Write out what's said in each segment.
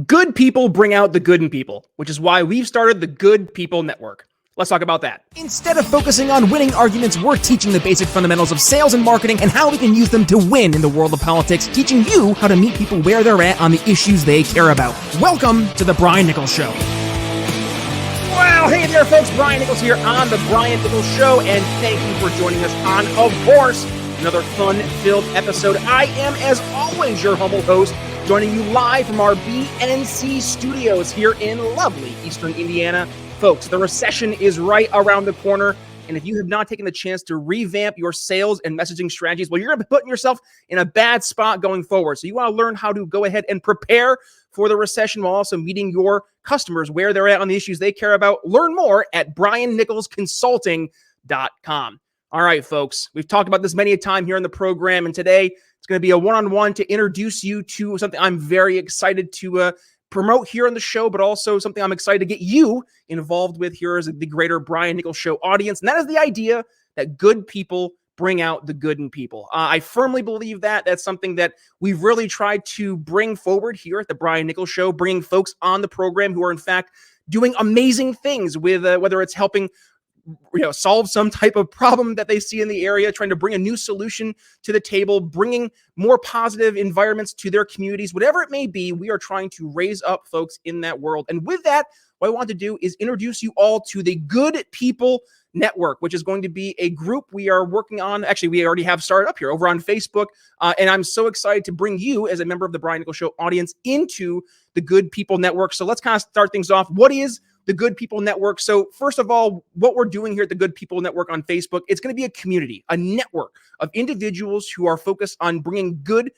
Good people bring out the good in people, which is why we've started the Good People Network. Let's talk about that. Instead of focusing on winning arguments, we're teaching the basic fundamentals of sales and marketing and how we can use them to win in the world of politics, teaching you how to meet people where they're at on the issues they care about. Welcome to the Brian Nichols Show. Well, hey there, folks. Brian Nichols here on the Brian Nichols Show, and thank you for joining us on, of course, another fun-filled episode. I am, as always, your humble host, joining you live from our BNC studios here in lovely Eastern Indiana. Folks, the recession is right around the corner, and if you have not taken the chance to revamp your sales and messaging strategies, well, you're going to be putting yourself in a bad spot going forward. So you want to learn how to go ahead and prepare for the recession while also meeting your customers where they're at on the issues they care about. Learn more at briannicholsconsulting.com. All right, folks, we've talked about this many a time here on the program, and today it's going to be a one-on-one to introduce you to something I'm very excited to promote here on the show, but also something I'm excited to get you involved with here as the greater Brian Nichols Show audience. And that is the idea that good people bring out the good in people. I firmly believe that. That's something that we've really tried to bring forward here at the Brian Nichols Show, bringing folks on the program who are in fact doing amazing things with whether it's helping solve some type of problem that they see in the area, trying to bring a new solution to the table, bringing more positive environments to their communities, whatever it may be. We are trying to raise up folks in that world. And with that, what I want to do is introduce you all to the Good People Network, which is going to be a group we are working on. Actually, we already have started up here over on Facebook. And I'm so excited to bring you as a member of the Brian Nichols Show audience into the Good People Network. So let's kind of start things off. What is the Good People Network? So first of all, what we're doing here at the Good People Network on Facebook, it's going to be a community, a network of individuals who are focused on bringing good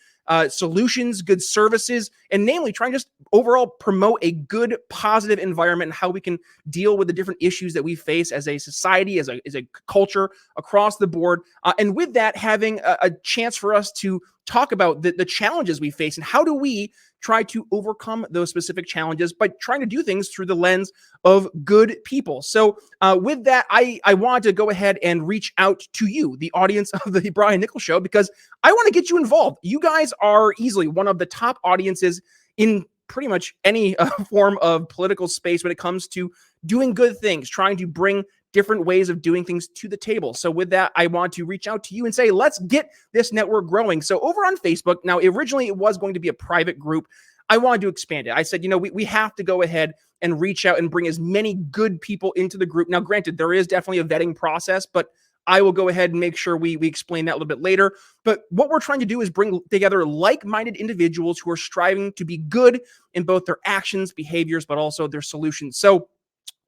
solutions, good services, and namely trying to just overall promote a good, positive environment and how we can deal with the different issues that we face as a society, as a culture across the board. And with that, having a chance for us to talk about the challenges we face and how do we try to overcome those specific challenges by trying to do things through the lens of good people. So with that, I wanted to go ahead and reach out to you, the audience of the Brian Nichols Show, because I want to get you involved. You guys are easily one of the top audiences in pretty much any form of political space when it comes to doing good things, trying to bring different ways of doing things to the table. So with that, I want to reach out to you and say, let's get this network growing. So over on Facebook, now originally it was going to be a private group. I wanted to expand it. I said, we have to go ahead and reach out and bring as many good people into the group. Now, granted, there is definitely a vetting process, but I will go ahead and make sure we explain that a little bit later. But what we're trying to do is bring together like-minded individuals who are striving to be good in both their actions, behaviors, but also their solutions. So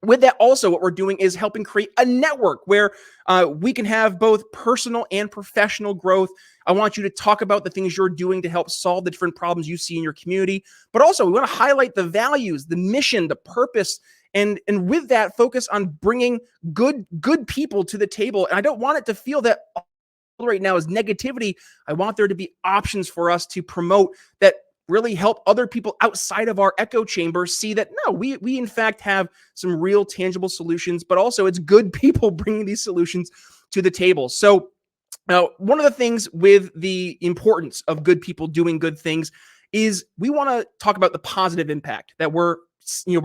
with that, also what we're doing is helping create a network where we can have both personal and professional growth. I want you to talk about the things you're doing to help solve the different problems you see in your community, but also we want to highlight the values, the mission, the purpose, and with that, focus on bringing good people to the table. And I don't want it to feel that right now is negativity. I want there to be options for us to promote that really help other people outside of our echo chamber see that, no, we in fact have some real tangible solutions, but also it's good people bringing these solutions to the table. So one of the things with the importance of good people doing good things is we want to talk about the positive impact that we're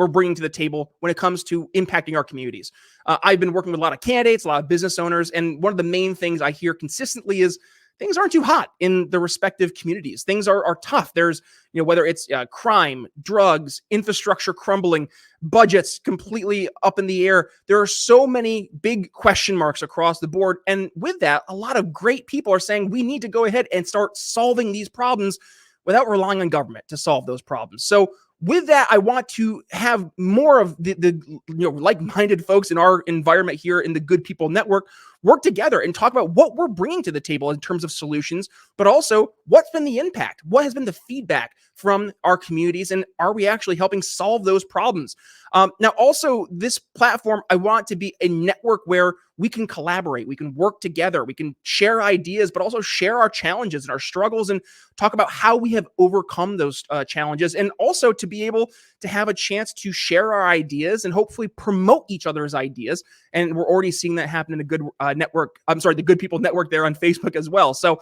bringing to the table when it comes to impacting our communities. I've been working with a lot of candidates, a lot of business owners, and one of the main things I hear consistently is things aren't too hot in the respective communities. Things are tough. There's, whether it's crime, drugs, infrastructure crumbling, budgets completely up in the air. There are so many big question marks across the board. And with that, a lot of great people are saying we need to go ahead and start solving these problems without relying on government to solve those problems. So with that, I want to have more of the like-minded folks in our environment here in the Good People Network work together and talk about what we're bringing to the table in terms of solutions, but also what's been the impact, what has been the feedback from our communities, and are we actually helping solve those problems? Now, also, this platform, I want to be a network where we can collaborate, we can work together, we can share ideas, but also share our challenges and our struggles and talk about how we have overcome those challenges, and also to be able to have a chance to share our ideas and hopefully promote each other's ideas. And we're already seeing that happen in a good Network. I'm sorry, the Good People Network there on Facebook as well. So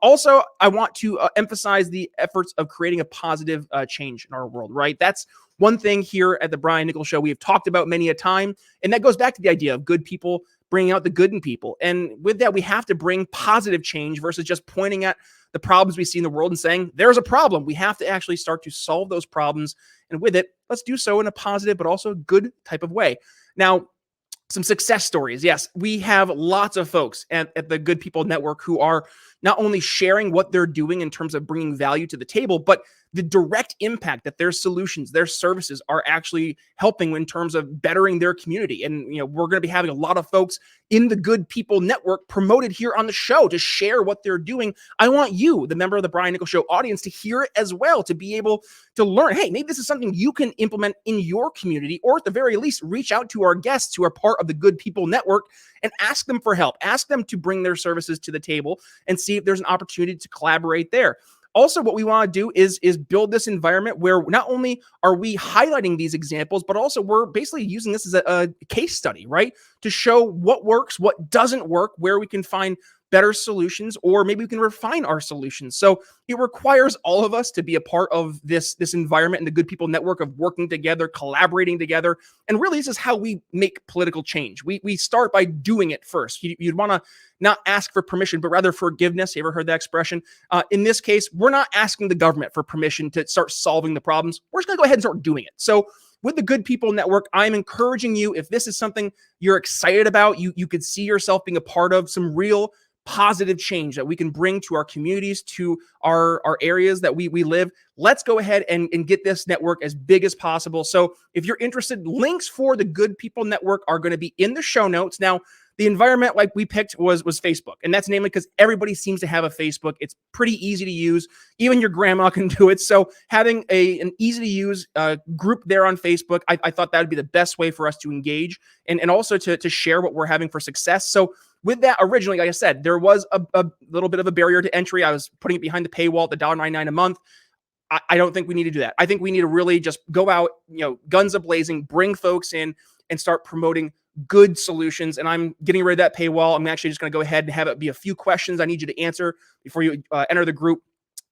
also, I want to emphasize the efforts of creating a positive change in our world, right? That's one thing here at the Brian Nichols Show we have talked about many a time, and that goes back to the idea of good people bringing out the good in people. And with that, we have to bring positive change versus just pointing at the problems we see in the world and saying, there's a problem. We have to actually start to solve those problems. And with it, let's do so in a positive, but also good type of way. Now, some success stories. Yes, we have lots of folks at the Good People Network who are not only sharing what they're doing in terms of bringing value to the table, but the direct impact that their solutions, their services are actually helping in terms of bettering their community. And, we're going to be having a lot of folks in the Good People Network promoted here on the show to share what they're doing. I want you, the member of the Brian Nichols Show audience, to hear it as well, to be able to learn, hey, maybe this is something you can implement in your community, or at the very least, reach out to our guests who are part of the Good People Network and ask them for help. Ask them to bring their services to the table and see if there's an opportunity to collaborate there. Also, what we want to do is build this environment where not only are we highlighting these examples, but also we're basically using this as a case study, right? To show what works, what doesn't work, where we can find better solutions, or maybe we can refine our solutions. So it requires all of us to be a part of this environment and the Good People Network of working together, collaborating together. And really, this is how we make political change. We start by doing it first. You'd want to not ask for permission, but rather forgiveness. You ever heard that expression? In this case, we're not asking the government for permission to start solving the problems. We're just going to go ahead and start doing it. So with the Good People Network, I'm encouraging you, if this is something you're excited about, you could see yourself being a part of some real positive change that we can bring to our communities, to our areas that we live, let's go ahead and get this network as big as possible. So if you're interested, links for the Good People Network are going to be in the show notes. Now, the environment like we picked was Facebook, and that's namely because everybody seems to have a Facebook. It's pretty easy to use. Even your grandma can do it. So having an easy to use group there on Facebook, I thought that would be the best way for us to engage and also to share what we're having for success. So with that, originally, like I said, there was a little bit of a barrier to entry. I was putting it behind the paywall at the $1.99 a month. I don't think we need to do that. I think we need to really just go out, guns a-blazing, bring folks in and start promoting good solutions. And I'm getting rid of that paywall. I'm actually just going to go ahead and have it be a few questions I need you to answer before you enter the group.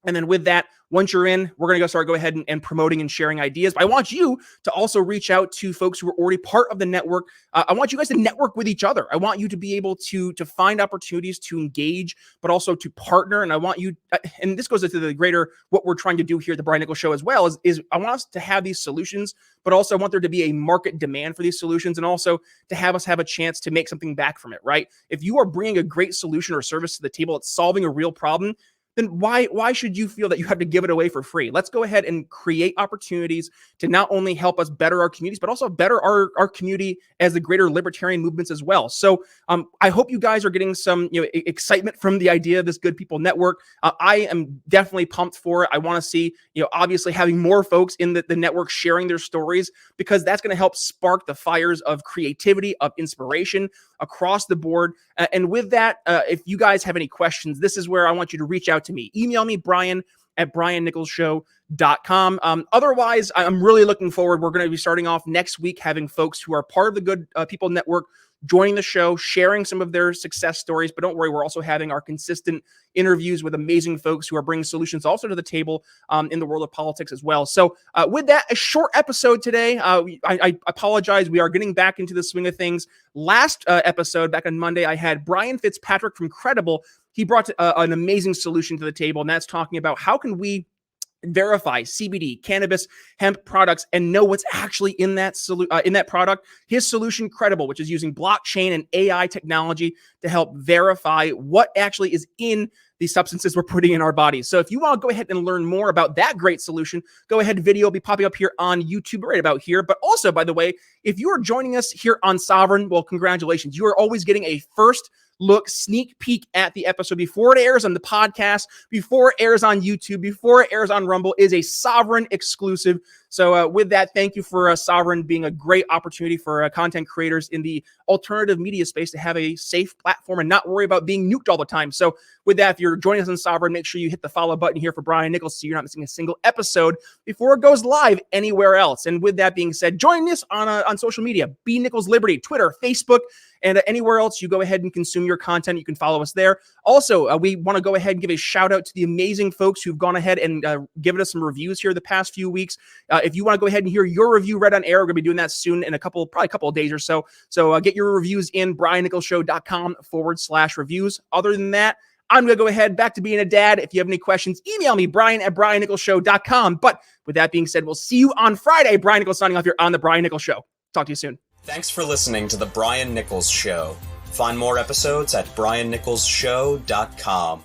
And then with that, once you're in, we're going to go ahead and promoting and sharing ideas. But I want you to also reach out to folks who are already part of the network. I want you guys to network with each other. I want you to be able to find opportunities to engage, but also to partner. And I want you, and this goes into the greater, what we're trying to do here at the Brian Nichols Show as well, is I want us to have these solutions, but also I want there to be a market demand for these solutions, and also to have us have a chance to make something back from it, right? If you are bringing a great solution or service to the table, it's solving a real problem, then why should you feel that you have to give it away for free? Let's go ahead and create opportunities to not only help us better our communities, but also better our community as the greater libertarian movements as well. So I hope you guys are getting some excitement from the idea of this Good People Network. I am definitely pumped for it. I want to see, obviously having more folks in the network sharing their stories, because that's going to help spark the fires of creativity, of inspiration across the board. And with that, if you guys have any questions, this is where I want you to reach out to me. Email me, brian@briannicholsshow.com. Otherwise, I'm really looking forward. We're going to be starting off next week having folks who are part of the Good People Network joining the show, sharing some of their success stories. But don't worry, we're also having our consistent interviews with amazing folks who are bringing solutions also to the table in the world of politics as well. So with that, a short episode today. I apologize. We are getting back into the swing of things. Last episode, back on Monday, I had Brian Fitzpatrick from Credible. He brought an amazing solution to the table, and that's talking about how can we verify CBD, cannabis, hemp products, and know what's actually in that product. His solution, Credible, which is using blockchain and AI technology to help verify what actually is in these substances we're putting in our bodies. So if you want to go ahead and learn more about that great solution, go ahead. Video will be popping up here on YouTube right about here. But also, by the way, if you are joining us here on Sovereign, well, congratulations. You are always getting a first look, sneak peek at the episode before it airs on the podcast, before it airs on YouTube, before it airs on Rumble. Is a Sovereign exclusive. So with that, thank you for Sovereign being a great opportunity for content creators in the alternative media space to have a safe platform and not worry about being nuked all the time. So with that, if you're joining us on Sovereign, make sure you hit the follow button here for Brian Nichols so you're not missing a single episode before it goes live anywhere else. And with that being said, join us on social media, B Nichols Liberty, Twitter, Facebook, And anywhere else you go ahead and consume your content, you can follow us there. Also, we want to go ahead and give a shout out to the amazing folks who've gone ahead and given us some reviews here the past few weeks. If you want to go ahead and hear your review read on air, we're going to be doing that soon in probably a couple of days or so. So get your reviews in briannicholsshow.com/reviews. Other than that, I'm going to go ahead back to being a dad. If you have any questions, email me, brian@briannicholsshow.com. But with that being said, we'll see you on Friday. Brian Nichols signing off here on The Brian Nichols Show. Talk to you soon. Thanks for listening to The Brian Nichols Show. Find more episodes at briannicholsshow.com.